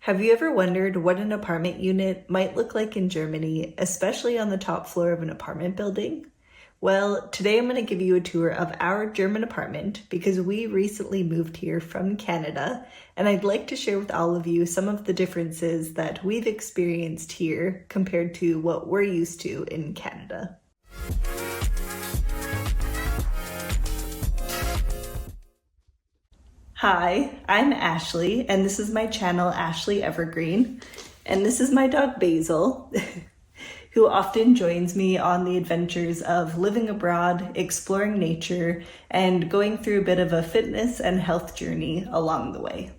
Have you ever wondered what an apartment unit might look like in Germany, especially on the top floor of an apartment building? Well, today I'm going to give you a tour of our German apartment because we recently moved here from Canada, and I'd like to share with all of you some of the differences that we've experienced here compared to what we're used to in Canada. Hi, I'm Ashley, and this is my channel, Ashley Evergreen, and this is my dog Basil, who often joins me on the adventures of living abroad, exploring nature, and going through a bit of a fitness and health journey along the way.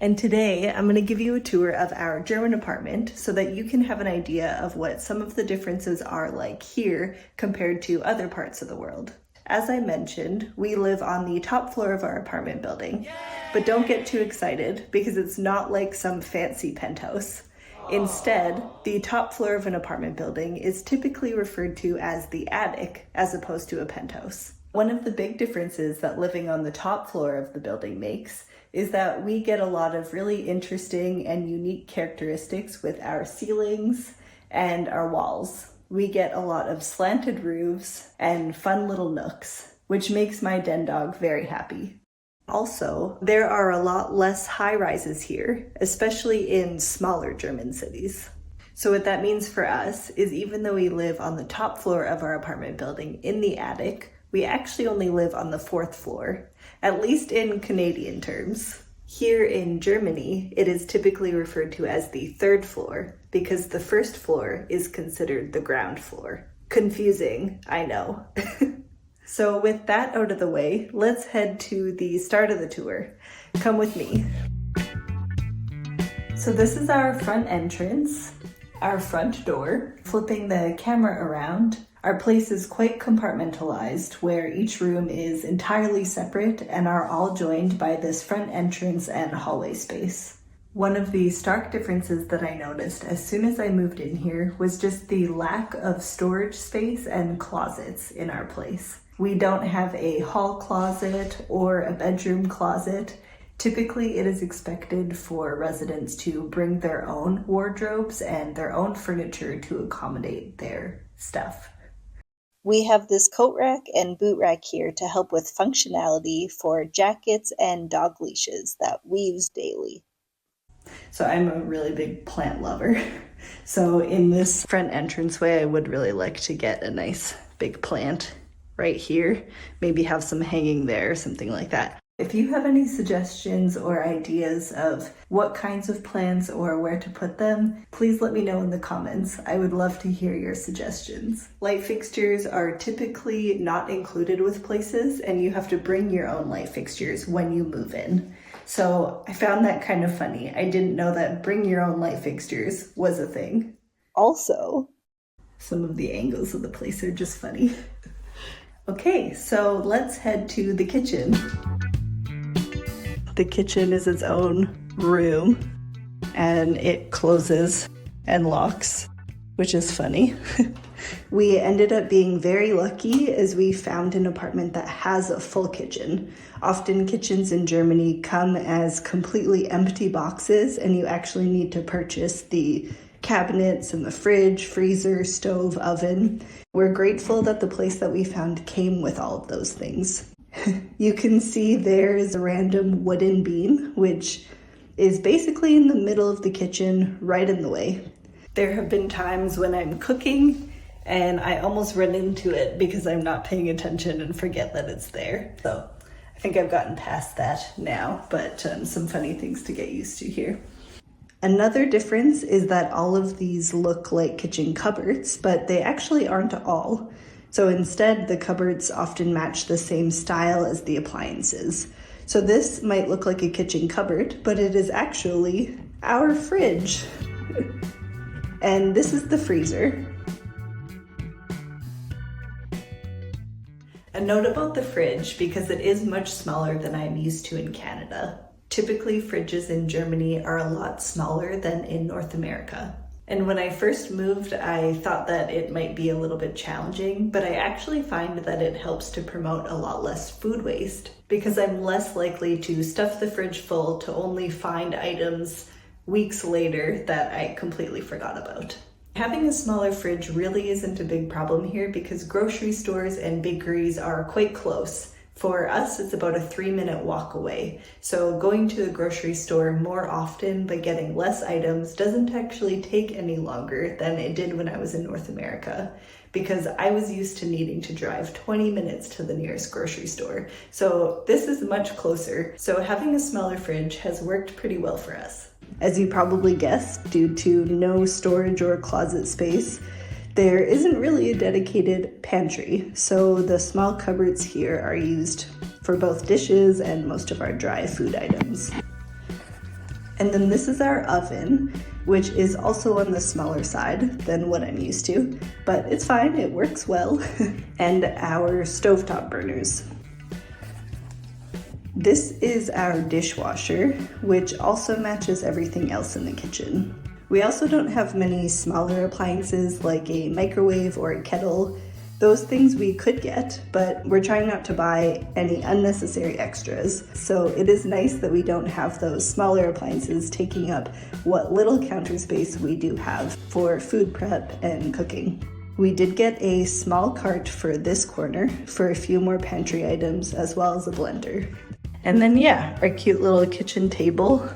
And today I'm going to give you a tour of our German apartment so that you can have an idea of what some of the differences are like here compared to other parts of the world. As I mentioned, we live on the top floor of our apartment building, but don't get too excited because it's not like some fancy penthouse. Instead, the top floor of an apartment building is typically referred to as the attic as opposed to a penthouse. One of the big differences that living on the top floor of the building makes is that we get a lot of really interesting and unique characteristics with our ceilings and our walls. We get a lot of slanted roofs and fun little nooks, which makes my den dog very happy. Also, there are a lot less high-rises here, especially in smaller German cities. So what that means for us is even though we live on the top floor of our apartment building in the attic, we actually only live on the 4th floor, at least in Canadian terms. Here in Germany, it is typically referred to as the 3rd floor because the 1st floor is considered the ground floor. Confusing, I know. So with that out of the way, let's head to the start of the tour. Come with me. So this is our front entrance, our front door. Flipping the camera around, our place is quite compartmentalized, where each room is entirely separate and are all joined by this front entrance and hallway space. One of the stark differences that I noticed as soon as I moved in here was just the lack of storage space and closets in our place. We don't have a hall closet or a bedroom closet. Typically, it is expected for residents to bring their own wardrobes and their own furniture to accommodate their stuff. We have this coat rack and boot rack here to help with functionality for jackets and dog leashes that we use daily. So I'm a really big plant lover. So in this front entranceway, I would really like to get a nice big plant right here. Maybe have some hanging there, something like that. If you have any suggestions or ideas of what kinds of plants or where to put them, please let me know in the comments. I would love to hear your suggestions. Light fixtures are typically not included with places, and you have to bring your own light fixtures when you move in. So I found that kind of funny. I didn't know that bring your own light fixtures was a thing. Also, some of the angles of the place are just funny. Okay, so let's head to the kitchen. The kitchen is its own room and it closes and locks, which is funny. We ended up being very lucky as we found an apartment that has a full kitchen. Often kitchens in Germany come as completely empty boxes and you actually need to purchase the cabinets and the fridge, freezer, stove, oven. We're grateful that the place that we found came with all of those things. You can see there is a random wooden beam, which is basically in the middle of the kitchen, right in the way. There have been times when I'm cooking and I almost run into it because I'm not paying attention and forget that it's there. So I think I've gotten past that now, but some funny things to get used to here. Another difference is that all of these look like kitchen cupboards, but they actually aren't all. So instead, the cupboards often match the same style as the appliances. So this might look like a kitchen cupboard, but it is actually our fridge. And this is the freezer. A note about the fridge, because it is much smaller than I'm used to in Canada. Typically, fridges in Germany are a lot smaller than in North America. And when I first moved, I thought that it might be a little bit challenging, but I actually find that it helps to promote a lot less food waste because I'm less likely to stuff the fridge full to only find items weeks later that I completely forgot about. Having a smaller fridge really isn't a big problem here because grocery stores and bakeries are quite close. For us, it's about a 3-minute walk away. So going to the grocery store more often but getting less items doesn't actually take any longer than it did when I was in North America, because I was used to needing to drive 20 minutes to the nearest grocery store. So this is much closer. So having a smaller fridge has worked pretty well for us. As you probably guessed, due to no storage or closet space, there isn't really a dedicated pantry, so the small cupboards here are used for both dishes and most of our dry food items. And then this is our oven, which is also on the smaller side than what I'm used to, but it's fine, it works well, and our stovetop burners. This is our dishwasher, which also matches everything else in the kitchen. We also don't have many smaller appliances like a microwave or a kettle. Those things we could get, but we're trying not to buy any unnecessary extras. So it is nice that we don't have those smaller appliances taking up what little counter space we do have for food prep and cooking. We did get a small cart for this corner for a few more pantry items as well as a blender. And then our cute little kitchen table.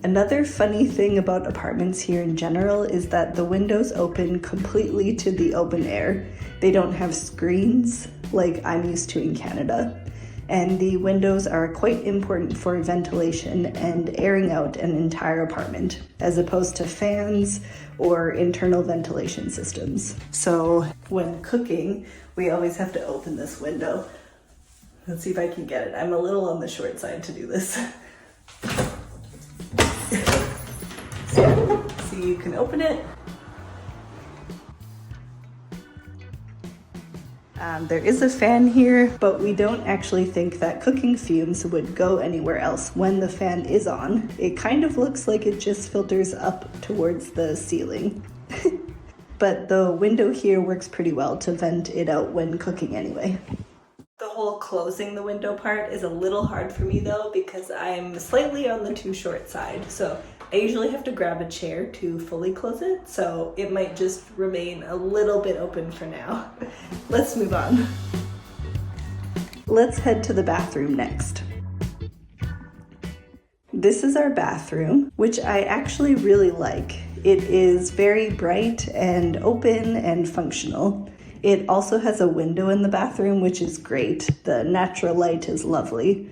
Another funny thing about apartments here in general is that the windows open completely to the open air. They don't have screens like I'm used to in Canada. And the windows are quite important for ventilation and airing out an entire apartment, as opposed to fans or internal ventilation systems. So when cooking, we always have to open this window. Let's see if I can get it. I'm a little on the short side to do this. So you can open it. There is a fan here, but we don't actually think that cooking fumes would go anywhere else when the fan is on. It kind of looks like it just filters up towards the ceiling. But the window here works pretty well to vent it out when cooking anyway. The whole closing the window part is a little hard for me though, because I'm slightly on the too short side. So I usually have to grab a chair to fully close it, so it might just remain a little bit open for now. Let's move on. Let's head to the bathroom next. This is our bathroom, which I actually really like. It is very bright and open and functional. It also has a window in the bathroom, which is great. The natural light is lovely.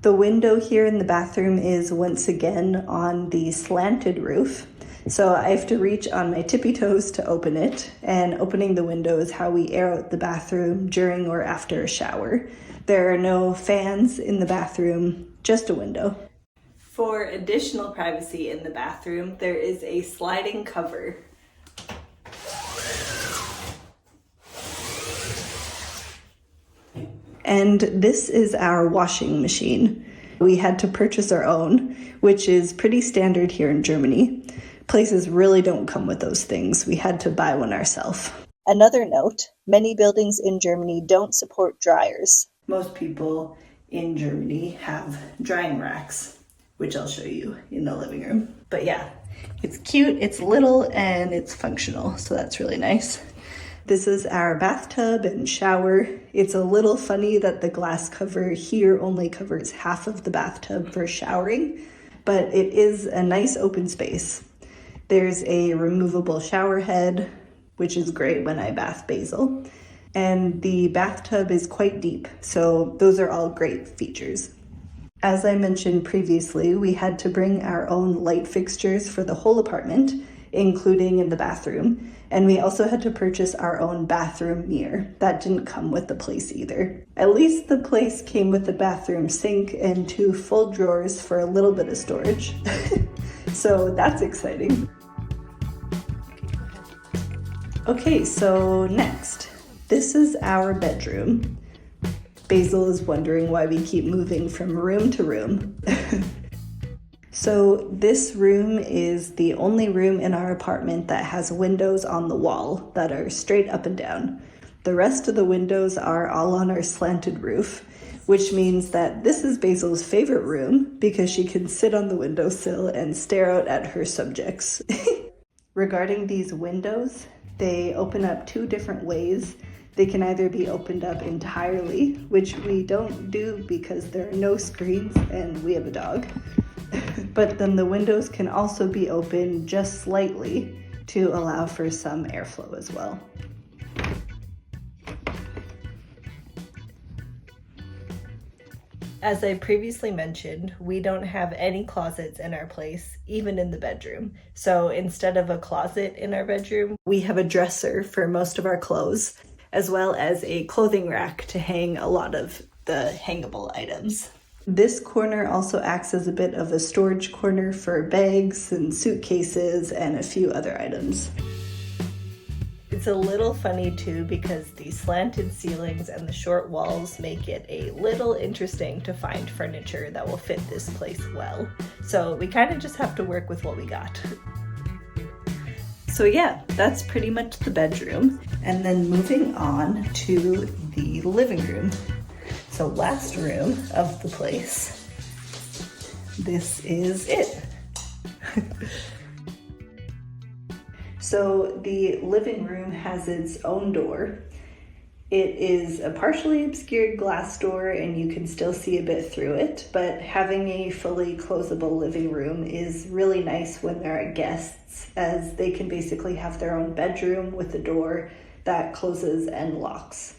The window here in the bathroom is once again on the slanted roof, so I have to reach on my tippy toes to open it, and opening the window is how we air out the bathroom during or after a shower. There are no fans in the bathroom, just a window. For additional privacy in the bathroom, there is a sliding cover. And this is our washing machine. We had to purchase our own, which is pretty standard here in Germany. Places really don't come with those things. We had to buy one ourselves. Another note, many buildings in Germany don't support dryers. Most people in Germany have drying racks, which I'll show you in the living room. But it's cute, it's little, and it's functional, so that's really nice. This is our bathtub and shower. It's a little funny that the glass cover here only covers half of the bathtub for showering, but it is a nice open space. There's a removable shower head, which is great when I bath Basil, and the bathtub is quite deep, so those are all great features. As I mentioned previously, we had to bring our own light fixtures for the whole apartment, including in the bathroom. And we also had to purchase our own bathroom mirror. That didn't come with the place either. At least the place came with the bathroom sink and 2 full drawers for a little bit of storage. So that's exciting. Okay, so next, this is our bedroom. Basil is wondering why we keep moving from room to room. So this room is the only room in our apartment that has windows on the wall that are straight up and down. The rest of the windows are all on our slanted roof, which means that this is Basil's favorite room because she can sit on the windowsill and stare out at her subjects. Regarding these windows, they open up two different ways. They can either be opened up entirely, which we don't do because there are no screens and we have a dog. But then the windows can also be opened just slightly to allow for some airflow as well. As I previously mentioned, we don't have any closets in our place, even in the bedroom. So instead of a closet in our bedroom, we have a dresser for most of our clothes, as well as a clothing rack to hang a lot of the hangable items. This corner also acts as a bit of a storage corner for bags and suitcases and a few other items. It's a little funny too because the slanted ceilings and the short walls make it a little interesting to find furniture that will fit this place well. So we kind of just have to work with what we got. So yeah, that's pretty much the bedroom. And then moving on to the living room. So last room of the place, this is it. So the living room has its own door. It is a partially obscured glass door and you can still see a bit through it, but having a fully closable living room is really nice when there are guests, as they can basically have their own bedroom with a door that closes and locks.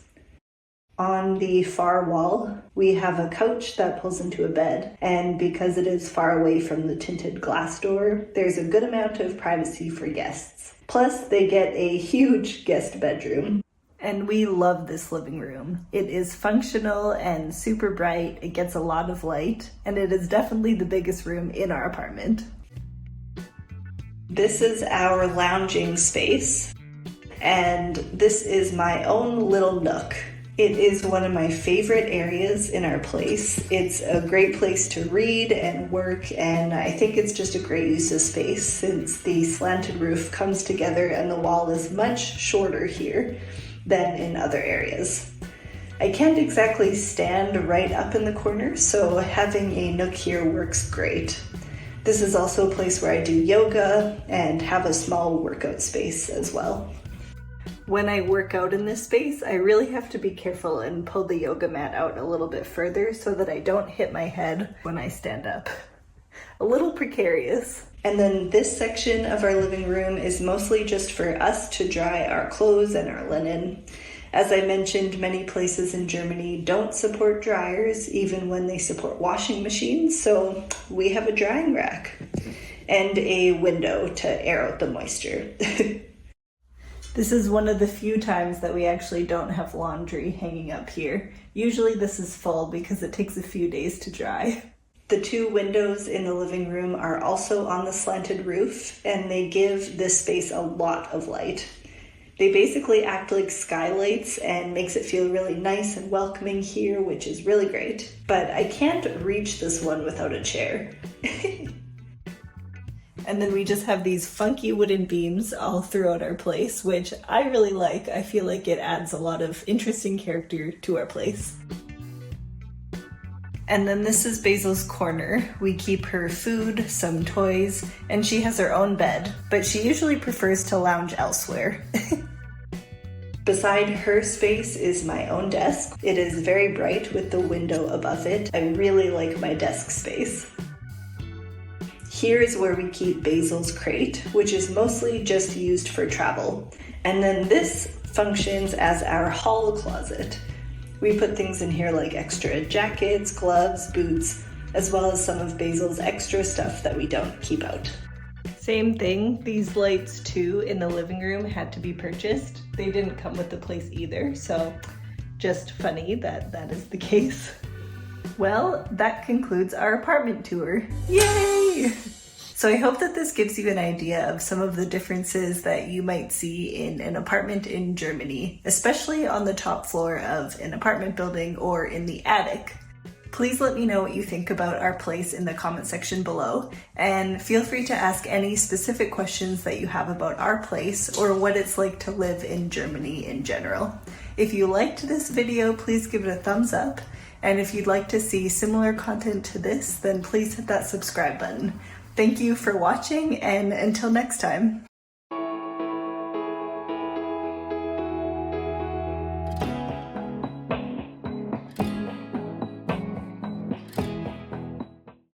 On the far wall, we have a couch that pulls into a bed, and because it is far away from the tinted glass door, there's a good amount of privacy for guests. Plus, they get a huge guest bedroom. And we love this living room. It is functional and super bright, it gets a lot of light, and it is definitely the biggest room in our apartment. This is our lounging space, and this is my own little nook. It is one of my favorite areas in our place. It's a great place to read and work, and I think it's just a great use of space since the slanted roof comes together and the wall is much shorter here than in other areas. I can't exactly stand right up in the corner, so having a nook here works great. This is also a place where I do yoga and have a small workout space as well. When I work out in this space, I really have to be careful and pull the yoga mat out a little bit further so that I don't hit my head when I stand up. A little precarious. And then this section of our living room is mostly just for us to dry our clothes and our linen. As I mentioned, many places in Germany don't support dryers, even when they support washing machines, so we have a drying rack and a window to air out the moisture. This is one of the few times that we actually don't have laundry hanging up here. Usually this is full because it takes a few days to dry. The two windows in the living room are also on the slanted roof, and they give this space a lot of light. They basically act like skylights and makes it feel really nice and welcoming here, which is really great. But I can't reach this one without a chair. And then we just have these funky wooden beams all throughout our place, which I really like. I feel like it adds a lot of interesting character to our place. And then this is Basil's corner. We keep her food, some toys, and she has her own bed, but she usually prefers to lounge elsewhere. Beside her space is my own desk. It is very bright with the window above it. I really like my desk space. Here is where we keep Basil's crate, which is mostly just used for travel. And then this functions as our hall closet. We put things in here like extra jackets, gloves, boots, as well as some of Basil's extra stuff that we don't keep out. Same thing, these lights too in the living room had to be purchased. They didn't come with the place either, so just funny that that is the case. Well, that concludes our apartment tour. Yay! So I hope that this gives you an idea of some of the differences that you might see in an apartment in Germany, especially on the top floor of an apartment building or in the attic. Please let me know what you think about our place in the comment section below, and feel free to ask any specific questions that you have about our place or what it's like to live in Germany in general. If you liked this video, please give it a thumbs up, and if you'd like to see similar content to this, then please hit that subscribe button. Thank you for watching, and until next time.